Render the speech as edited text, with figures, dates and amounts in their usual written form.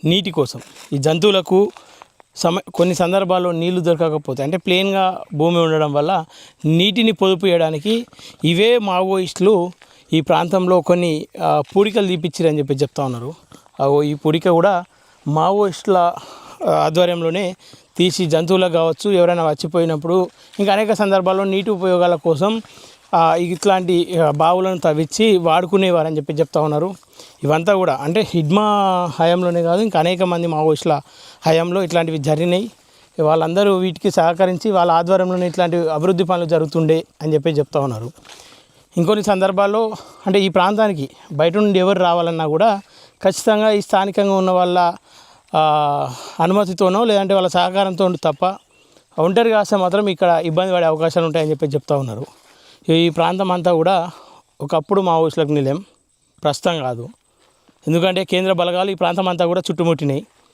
నీటి కోసం ఈ జంతువులకు కొన్ని సందర్భాల్లో నీళ్లు దొరకకపోతే అంటే ప్లెయిన్గా భూమి ఉండడం వల్ల నీటిని పొదుపు చేయడానికి ఇవే మావోయిస్టులు ఈ ప్రాంతంలో కొన్ని పూడికలు తీపిచ్చిరని చెప్పి చెప్తా ఉన్నారు. ఈ పూడిక కూడా మావోయిస్టుల ఆధ్వర్యంలోనే తీసి జంతువులకు కావచ్చు, ఎవరైనా వచ్చిపోయినప్పుడు ఇంకా అనేక సందర్భాల్లో నీటి ఉపయోగాల కోసం ఇట్లాంటి బావులను తవ్వించి వాడుకునేవారని చెప్పి చెప్తా ఉన్నారు. ఇవంతా కూడా అంటే హిడ్మా హయాంలోనే కాదు, ఇంకా అనేక మంది మావోయిస్టుల హయాంలో ఇట్లాంటివి జరిగినాయి. వాళ్ళందరూ వీటికి సహకరించి వాళ్ళ ఆధ్వర్యంలోనే ఇట్లాంటి అభివృద్ధి పనులు జరుగుతుండే అని చెప్పి చెప్తా ఉన్నారు. ఇంకొన్ని సందర్భాల్లో అంటే ఈ ప్రాంతానికి బయట నుండి ఎవరు రావాలన్నా కూడా ఖచ్చితంగా ఈ స్థానికంగా ఉన్న వాళ్ళ అనుమతితోనో లేదంటే వాళ్ళ సహకారంతో తప్ప ఒంటరిగా వస్తే మాత్రం ఇక్కడ ఇబ్బంది పడే అవకాశాలు ఉంటాయని చెప్పి చెప్తా ఉన్నారు. ఈ ప్రాంతం అంతా కూడా ఒకప్పుడు మావోయిస్టులకు నిలయం, ప్రస్తుతం కాదు. ఎందుకంటే కేంద్ర బలగాలు ఈ ప్రాంతం అంతా కూడా చుట్టుముట్టినాయి.